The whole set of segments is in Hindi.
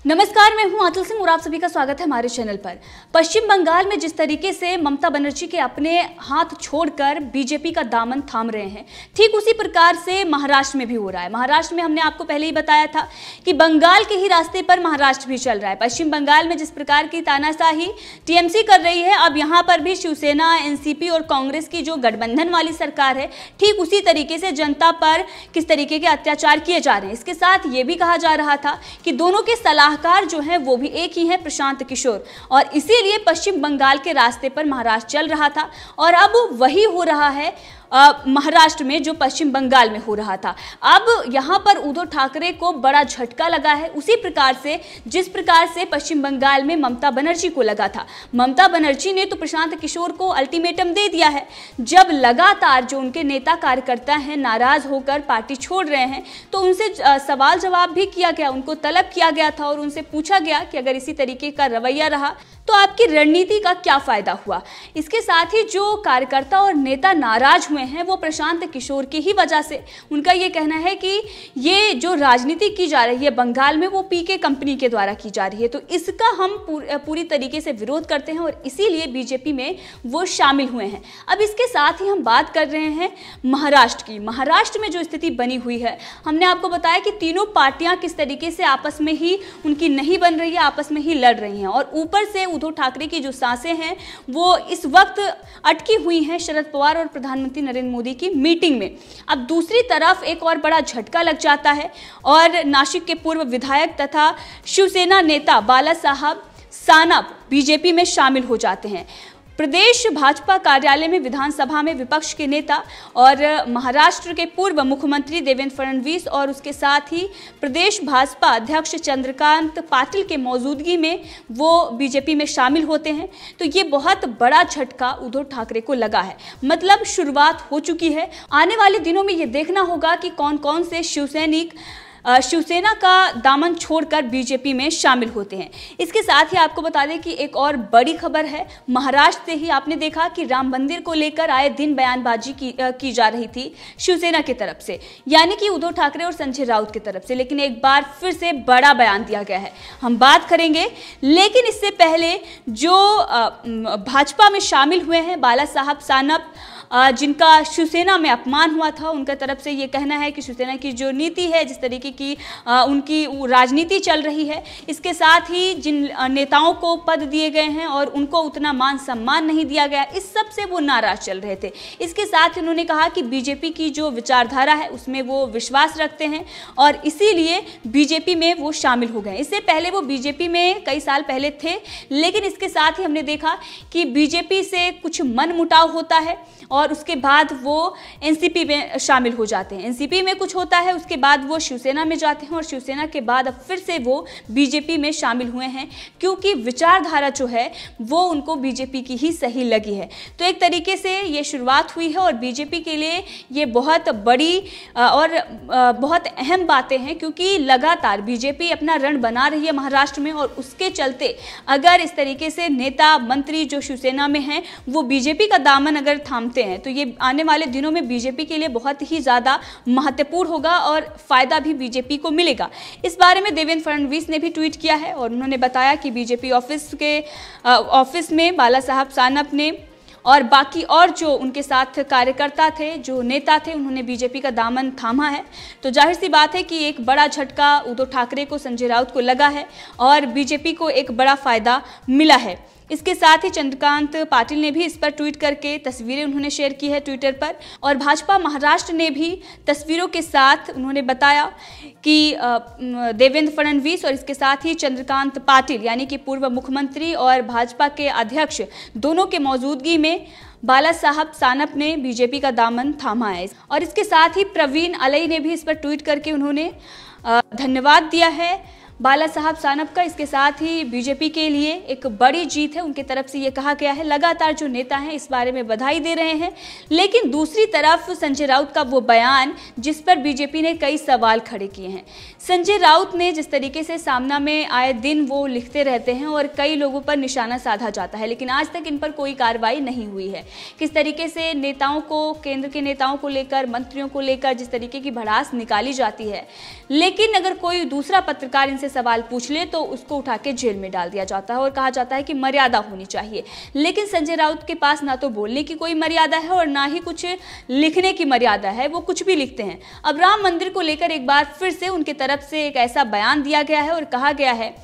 नमस्कार, मैं हूं आंचल सिंह और आप सभी का स्वागत है हमारे चैनल पर। पश्चिम बंगाल में जिस तरीके से ममता बनर्जी के अपने हाथ छोड़कर बीजेपी का दामन थाम रहे हैं, ठीक उसी प्रकार से महाराष्ट्र में भी हो रहा है। महाराष्ट्र में हमने आपको पहले ही बताया था कि बंगाल के ही रास्ते पर महाराष्ट्र भी चल रहा है। पश्चिम बंगाल में जिस प्रकार की तानाशाही टीएमसी कर रही है, अब यहाँ पर भी शिवसेना, एनसीपी और कांग्रेस की जो गठबंधन वाली सरकार है, ठीक उसी तरीके से जनता पर किस तरीके के अत्याचार किए जा रहे हैं। इसके साथ ये भी कहा जा रहा था कि दोनों के सलाहकार जो है वो भी एक ही है, प्रशांत किशोर, और इसीलिए पश्चिम बंगाल के रास्ते पर महाराष्ट्र चल रहा था और अब वही हो रहा है महाराष्ट्र में जो पश्चिम बंगाल में हो रहा था। अब यहाँ पर उद्धव ठाकरे को बड़ा झटका लगा है, उसी प्रकार से जिस प्रकार से पश्चिम बंगाल में ममता बनर्जी को लगा था। ममता बनर्जी ने तो प्रशांत किशोर को अल्टीमेटम दे दिया है। जब लगातार जो उनके नेता कार्यकर्ता हैं नाराज होकर पार्टी छोड़ रहे हैं, तो उनसे सवाल जवाब भी किया गया, उनको तलब किया गया था और उनसे पूछा गया कि अगर इसी तरीके का रवैया रहा तो आपकी रणनीति का क्या फायदा हुआ। इसके साथ ही जो कार्यकर्ता और नेता नाराज हुए हैं वो प्रशांत किशोर की ही वजह से। उनका ये कहना है कि ये जो राजनीति की जा रही है बंगाल में, वो पीके कंपनी के द्वारा की जा रही है, तो इसका हम पूरी तरीके से विरोध करते हैं और इसीलिए बीजेपी में वो शामिल हुए हैं। अब इसके साथ ही हम बात कर रहे हैं महाराष्ट्र की। महाराष्ट्र में जो स्थिति बनी हुई है, हमने आपको बताया कि तीनों पार्टियां किस तरीके से आपस में ही उनकी नहीं बन रही है, आपस में ही लड़ रही हैं, और ऊपर से उद्धव ठाकरे की जो सांसें हैं वो इस वक्त अटकी हुई हैं शरद पवार और प्रधानमंत्री नरेंद्र मोदी की मीटिंग में। अब दूसरी तरफ एक और बड़ा झटका लग जाता है और नासिक के पूर्व विधायक तथा शिवसेना नेता बाला साहब सानप बीजेपी में शामिल हो जाते हैं। प्रदेश भाजपा कार्यालय में विधानसभा में विपक्ष के नेता और महाराष्ट्र के पूर्व मुख्यमंत्री देवेंद्र फडणवीस और उसके साथ ही प्रदेश भाजपा अध्यक्ष चंद्रकांत पाटिल के मौजूदगी में वो बीजेपी में शामिल होते हैं। तो ये बहुत बड़ा झटका उद्धव ठाकरे को लगा है, मतलब शुरुआत हो चुकी है। आने वाले दिनों में ये देखना होगा कि कौन कौन से शिवसैनिक शिवसेना का दामन छोड़कर बीजेपी में शामिल होते हैं। इसके साथ ही आपको बता दें कि एक और बड़ी खबर है महाराष्ट्र से ही। आपने देखा कि राम मंदिर को लेकर आए दिन बयानबाजी की जा रही थी शिवसेना की तरफ से, यानी कि उद्धव ठाकरे और संजय राउत की तरफ से, लेकिन एक बार फिर से बड़ा बयान दिया गया है, हम बात करेंगे। लेकिन इससे पहले जो भाजपा में शामिल हुए हैं बाला साहब सानप, जिनका शिवसेना में अपमान हुआ था, उनका तरफ से ये कहना है कि शिवसेना की जो नीति है, जिस तरीके की उनकी राजनीति चल रही है, इसके साथ ही जिन नेताओं को पद दिए गए हैं और उनको उतना मान सम्मान नहीं दिया गया, इस सब से वो नाराज चल रहे थे। इसके साथ ही उन्होंने कहा कि बीजेपी की जो विचारधारा है उसमें वो विश्वास रखते हैं और इसीलिए बीजेपी में वो शामिल हो गए। इससे पहले वो बीजेपी में कई साल पहले थे, लेकिन इसके साथ ही हमने देखा कि बीजेपी से कुछ मनमुटाव होता है और उसके बाद वो एनसीपी में शामिल हो जाते हैं। एनसीपी में कुछ होता है, उसके बाद वो शिवसेना में जाते हैं और शिवसेना के बाद अब फिर से वो बीजेपी में शामिल हुए हैं, क्योंकि विचारधारा जो है वो उनको बीजेपी की ही सही लगी है। तो एक तरीके से ये शुरुआत हुई है और बीजेपी के लिए ये बहुत बड़ी और बहुत अहम बातें हैं, क्योंकि लगातार बीजेपी अपना रण बना रही है महाराष्ट्र में, और उसके चलते अगर इस तरीके से नेता मंत्री जो शिवसेना में हैं वो बीजेपी का दामन अगर थामते हैं तो ये आने वाले दिनों में बीजेपी के लिए बहुत ही ज्यादा महत्वपूर्ण होगा और फायदा भी बीजेपी को मिलेगा। इस बारे में देवेंद्र फडणवीस ने भी ट्वीट किया है और उन्होंने बताया कि बीजेपी ऑफिस में बाला साहब सानप ने और बाकी और जो उनके साथ कार्यकर्ता थे, जो नेता थे, उन्होंने बीजेपी का दामन थामा है। तो जाहिर सी बात है कि एक बड़ा झटका उद्धव ठाकरे को, संजय राउत को लगा है और बीजेपी को एक बड़ा फायदा मिला है। इसके साथ ही चंद्रकांत पाटिल ने भी इस पर ट्वीट करके तस्वीरें उन्होंने शेयर की है ट्विटर पर, और भाजपा महाराष्ट्र ने भी तस्वीरों के साथ उन्होंने बताया कि देवेंद्र फडणवीस और इसके साथ ही चंद्रकांत पाटिल यानी कि पूर्व मुख्यमंत्री और भाजपा के अध्यक्ष दोनों के मौजूदगी में बाला साहब सानप ने बीजेपी का दामन थामा है। और इसके साथ ही प्रवीण अलई ने भी इस पर ट्वीट करके उन्होंने धन्यवाद दिया है बाला साहब सानप का। इसके साथ ही बीजेपी के लिए एक बड़ी जीत है, उनकी तरफ से ये कहा गया है। लगातार जो नेता हैं इस बारे में बधाई दे रहे हैं, लेकिन दूसरी तरफ संजय राउत का वो बयान जिस पर बीजेपी ने कई सवाल खड़े किए हैं। संजय राउत ने जिस तरीके से सामना में आए दिन वो लिखते रहते हैं और कई लोगों पर निशाना साधा जाता है, लेकिन आज तक इन पर कोई कार्रवाई नहीं हुई है। किस तरीके से नेताओं को, केंद्र के नेताओं को लेकर, मंत्रियों को लेकर जिस तरीके की भड़ास निकाली जाती है, लेकिन अगर कोई दूसरा पत्रकार इनसे से सवाल पूछ ले तो उसको उठा के जेल में डाल दिया जाता है और कहा जाता है कि मर्यादा होनी चाहिए। लेकिन संजय राउत के पास ना तो बोलने की कोई मर्यादा है और ना ही कुछ लिखने की मर्यादा है, वो कुछ भी लिखते हैं। अब राम मंदिर को लेकर एक बार फिर से उनकी तरफ से एक ऐसा बयान दिया गया है और कहा गया है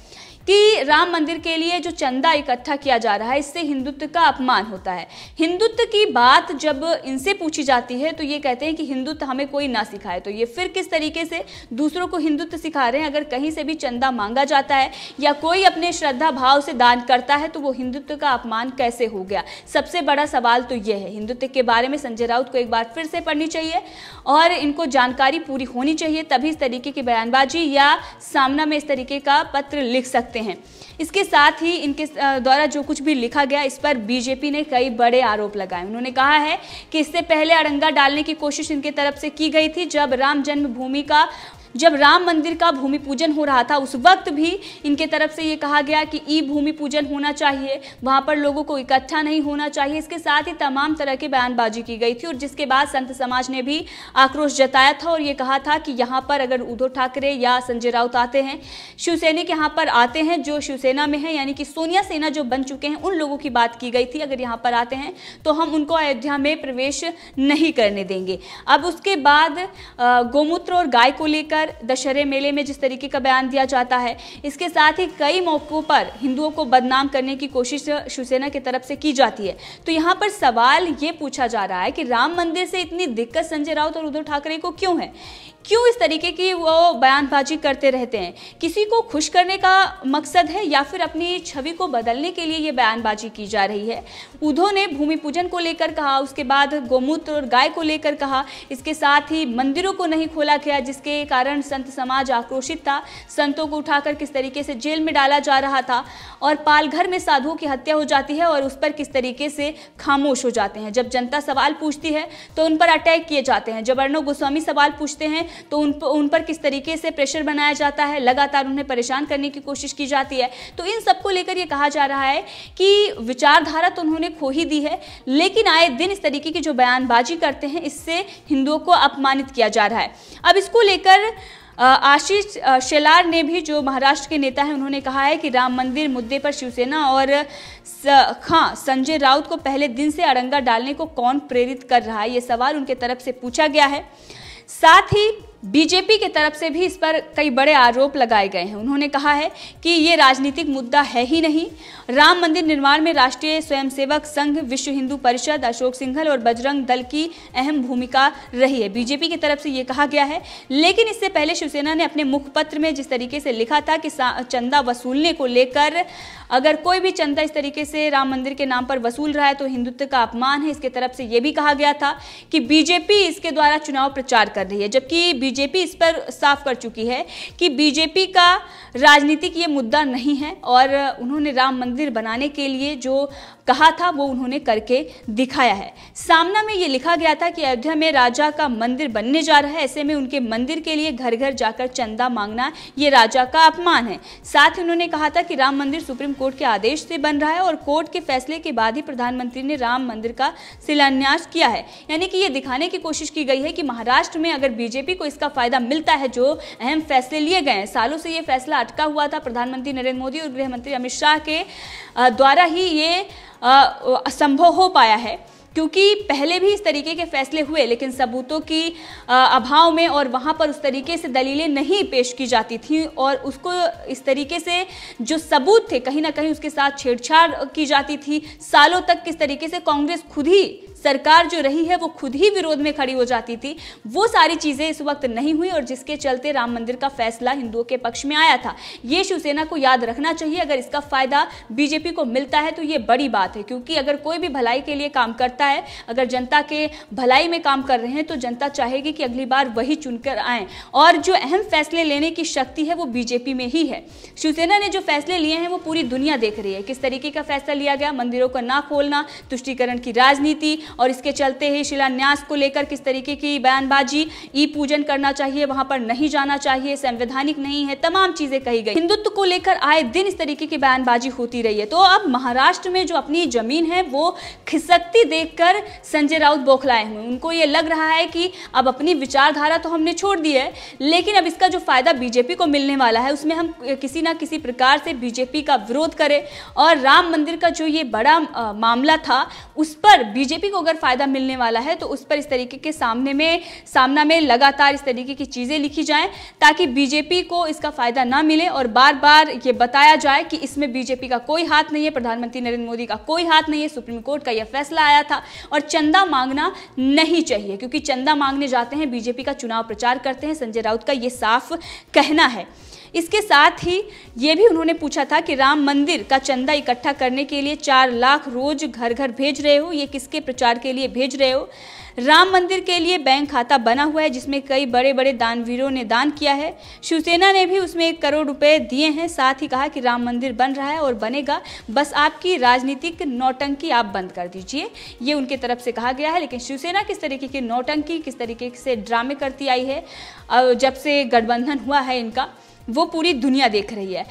कि राम मंदिर के लिए जो चंदा इकट्ठा किया जा रहा है इससे हिंदुत्व का अपमान होता है। हिंदुत्व की बात जब इनसे पूछी जाती है तो ये कहते हैं कि हिंदुत्व हमें कोई ना सिखाए। तो ये फिर किस तरीके से दूसरों को हिंदुत्व सिखा रहे हैं? अगर कहीं से भी चंदा मांगा जाता है या कोई अपने श्रद्धा भाव से दान करता है तो वो हिंदुत्व का अपमान कैसे हो गया? सबसे बड़ा सवाल तो ये है। हिंदुत्व के बारे में संजय राउत को एक बार फिर से पढ़नी चाहिए और इनको जानकारी पूरी होनी चाहिए, तभी इस तरीके की बयानबाजी या सामना में इस तरीके का पत्र लिख सकते हैं। इसके साथ ही इनके द्वारा जो कुछ भी लिखा गया इस पर बीजेपी ने कई बड़े आरोप लगाए। उन्होंने कहा है कि इससे पहले अड़ंगा डालने की कोशिश इनके तरफ से की गई थी। जब राम मंदिर का भूमि पूजन हो रहा था उस वक्त भी इनके तरफ से ये कहा गया कि ई भूमि पूजन होना चाहिए, वहां पर लोगों को इकट्ठा नहीं होना चाहिए। इसके साथ ही तमाम तरह की बयानबाजी की गई थी और जिसके बाद संत समाज ने भी आक्रोश जताया था और ये कहा था कि यहाँ पर अगर उद्धव ठाकरे या संजय राउत आते हैं, शिवसैनिक यहाँ पर आते हैं जो शिवसेना में है, यानी कि सोनिया सेना जो बन चुके हैं, उन लोगों की बात की गई थी, अगर यहाँ पर आते हैं तो हम उनको अयोध्या में प्रवेश नहीं करने देंगे। अब उसके बाद गोमूत्र और गाय को लेकर दशहरे मेले में जिस तरीके का बयान दिया जाता है, इसके साथ ही कई मौकों पर हिंदुओं को बदनाम करने की कोशिश शिवसेना की तरफ से की जाती है। तो यहाँ पर सवाल ये पूछा जा रहा है कि राम मंदिर से इतनी दिक्कत संजय राउत और उद्धव ठाकरे को क्यों है? क्यों इस तरीके की वो बयानबाजी करते रहते हैं? किसी को खुश करने का मकसद है या फिर अपनी छवि को बदलने के लिए ये बयानबाजी की जा रही है? उद्धव ने भूमि पूजन को लेकर कहा, उसके बाद गोमूत्र और गाय को लेकर कहा, इसके साथ ही मंदिरों को नहीं खोला गया जिसके कारण संत समाज आक्रोशित था। संतों को उठाकर किस तरीके से जेल में डाला जा रहा था और पालघर में साधुओं की हत्या हो जाती है और उस पर किस तरीके से खामोश हो जाते हैं। जब जनता सवाल पूछती है तो उन पर अटैक किए जाते हैं। जब अर्णव गोस्वामी सवाल पूछते हैं तो उन पर किस तरीके से प्रेशर बनाया जाता है, लगातार उन्हें परेशान करने की कोशिश की जाती है। तो इन सबको लेकर ये कहा जा रहा है कि विचारधारा तो उन्होंने खो ही दी है, लेकिन आए दिन इस तरीके की जो बयानबाजी करते हैं इससे हिंदुओं को अपमानित किया जा रहा है। अब इसको लेकर आशीष शेलार ने भी, जो महाराष्ट्र के नेता हैं, उन्होंने कहा है कि राम मंदिर मुद्दे पर शिवसेना और संजय राउत को पहले दिन से अड़ंगा डालने को कौन प्रेरित कर रहा है, ये सवाल उनके तरफ से पूछा गया है। साथ ही बीजेपी की तरफ से भी इस पर कई बड़े आरोप लगाए गए हैं। उन्होंने कहा है कि ये राजनीतिक मुद्दा है ही नहीं। राम मंदिर निर्माण में राष्ट्रीय स्वयंसेवक संघ, विश्व हिंदू परिषद, अशोक सिंघल और बजरंग दल की अहम भूमिका रही है, बीजेपी की तरफ से ये कहा गया है। लेकिन इससे पहले शिवसेना ने अपने मुखपत्र में जिस तरीके से लिखा था कि चंदा वसूलने को लेकर, अगर कोई भी चंदा इस तरीके से राम मंदिर के नाम पर वसूल रहा है तो हिंदुत्व का अपमान है। इसके तरफ से यह भी कहा गया था कि बीजेपी इसके द्वारा चुनाव प्रचार कर रही है, जबकि बीजेपी इस पर साफ कर चुकी है कि बीजेपी का राजनीतिक ये मुद्दा नहीं है और उन्होंने राम मंदिर बनाने के लिए जो कहा था वो उन्होंने करके दिखाया है। सामना में ये लिखा गया था कि अयोध्या में राजा का मंदिर बनने जा रहा है, ऐसे में उनके मंदिर के लिए घर घर जाकर चंदा मांगना ये राजा का अपमान है। साथ ही उन्होंने कहा था कि राम मंदिर सुप्रीम कोर्ट के आदेश से बन रहा है और कोर्ट के फैसले के बाद ही प्रधानमंत्री ने राम मंदिर का शिलान्यास किया है। यानी कि ये दिखाने की कोशिश की गई है कि महाराष्ट्र में अगर बीजेपी को इसका फायदा मिलता है, जो अहम फैसले लिए गए हैं, सालों से ये फैसला अटका हुआ था, प्रधानमंत्री नरेंद्र मोदी और गृह मंत्री अमित शाह के द्वारा ही ये संभव हो पाया है, क्योंकि पहले भी इस तरीके के फैसले हुए लेकिन सबूतों की अभाव में और वहाँ पर उस तरीके से दलीलें नहीं पेश की जाती थी और उसको इस तरीके से जो सबूत थे कहीं ना कहीं उसके साथ छेड़छाड़ की जाती थी। सालों तक किस तरीके से कांग्रेस खुद ही, सरकार जो रही है वो खुद ही विरोध में खड़ी हो जाती थी, वो सारी चीज़ें इस वक्त नहीं हुई और जिसके चलते राम मंदिर का फैसला हिंदुओं के पक्ष में आया था। ये शिवसेना को याद रखना चाहिए। अगर इसका फायदा बीजेपी को मिलता है तो ये बड़ी बात है, क्योंकि अगर कोई भी भलाई के लिए काम करता है, अगर जनता के भलाई में काम कर रहे हैं तो जनता चाहेगी कि अगली बार वही चुनकर आए और जो अहम फैसले लेने की शक्ति है वो बीजेपी में ही है। शिवसेना ने जो फैसले लिए हैं वो पूरी दुनिया देख रही है, किस तरीके का फैसला लिया गया, मंदिरों को ना खोलना, तुष्टीकरण की राजनीति और इसके चलते ही शिलान्यास को लेकर किस तरीके की बयानबाजी, ई पूजन करना चाहिए, वहां पर नहीं जाना चाहिए, संवैधानिक नहीं है, तमाम चीजें कही गई। हिंदुत्व को लेकर आए दिन इस तरीके की बयानबाजी होती रही है। तो अब महाराष्ट्र में जो अपनी जमीन है वो खिसकती देखकर संजय राउत बौखलाए हुए। उनको ये लग रहा है कि अब अपनी विचारधारा तो हमने छोड़ दी है, लेकिन अब इसका जो फायदा बीजेपी को मिलने वाला है उसमें हम किसी ना किसी प्रकार से बीजेपी का विरोध करें। और राम मंदिर का जो ये बड़ा मामला था उस पर बीजेपी को अगर फायदा मिलने वाला है तो उस पर इस तरीके के सामना में लगातार इस तरीके की चीजें लिखी जाएं ताकि बीजेपी को इसका फायदा ना मिले और बार बार ये बताया जाए कि इसमें बीजेपी का कोई हाथ नहीं है, प्रधानमंत्री नरेंद्र मोदी का कोई हाथ नहीं है, सुप्रीम कोर्ट का यह फैसला आया था और चंदा मांगना नहीं चाहिए, क्योंकि चंदा मांगने जाते हैं बीजेपी का चुनाव प्रचार करते हैं। संजय राउत का यह साफ कहना है। इसके साथ ही ये भी उन्होंने पूछा था कि राम मंदिर का चंदा इकट्ठा करने के लिए 4 लाख रोज घर घर भेज रहे हो, ये किसके प्रचार के लिए भेज रहे हो? राम मंदिर के लिए बैंक खाता बना हुआ है जिसमें कई बड़े बड़े दानवीरों ने दान किया है। शिवसेना ने भी उसमें 1 करोड़ रुपए दिए हैं। साथ ही कहा कि राम मंदिर बन रहा है और बनेगा, बस आपकी राजनीतिक नौटंकी आप बंद कर दीजिए, ये उनके तरफ से कहा गया है। लेकिन शिवसेना किस तरीके की नौटंकी, किस तरीके से ड्रामे करती आई है जब से गठबंधन हुआ है इनका, वो पूरी दुनिया देख रही है।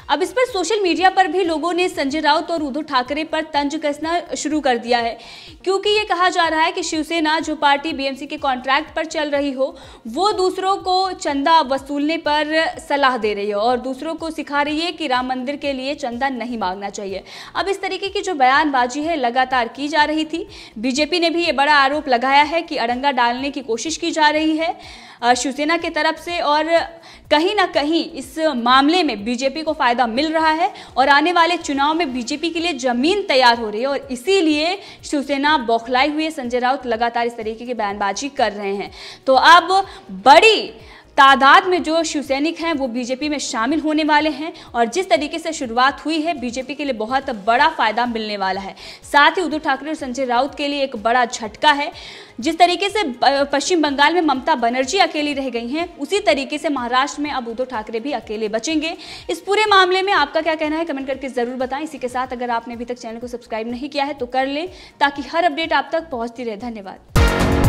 अब इस पर सोशल मीडिया पर भी लोगों ने संजय राउत और उद्धव ठाकरे पर तंज कसना शुरू कर दिया है, क्योंकि ये कहा जा रहा है कि शिवसेना जो पार्टी बीएमसी के कॉन्ट्रैक्ट पर चल रही हो वो दूसरों को चंदा वसूलने पर सलाह दे रही है और दूसरों को सिखा रही है कि राम मंदिर के लिए चंदा नहीं मांगना चाहिए। अब इस तरीके की जो बयानबाजी है लगातार की जा रही थी। बीजेपी ने भी ये बड़ा आरोप लगाया है कि अड़ंगा डालने की कोशिश की जा रही है शिवसेना की तरफ से और कहीं ना कहीं इस मामले में बीजेपी को फायदा मिल रहा है और आने वाले चुनाव में बीजेपी के लिए जमीन तैयार हो रही है और इसीलिए शिवसेना बौखलाई हुई है। संजय राउत लगातार इस तरीके की बयानबाजी कर रहे हैं। तो अब बड़ी तादाद में जो शिवसैनिक हैं वो बीजेपी में शामिल होने वाले हैं और जिस तरीके से शुरुआत हुई है बीजेपी के लिए बहुत बड़ा फायदा मिलने वाला है। साथ ही उद्धव ठाकरे और संजय राउत के लिए एक बड़ा झटका है। जिस तरीके से पश्चिम बंगाल में ममता बनर्जी अकेली रह गई हैं, उसी तरीके से महाराष्ट्र में अब उद्धव ठाकरे भी अकेले बचेंगे। इस पूरे मामले में आपका क्या कहना है कमेंट करके जरूर बताएं। इसी के साथ अगर आपने अभी तक चैनल को सब्सक्राइब नहीं किया है तो कर लें ताकि हर अपडेट आप तक पहुंचती रहे। धन्यवाद।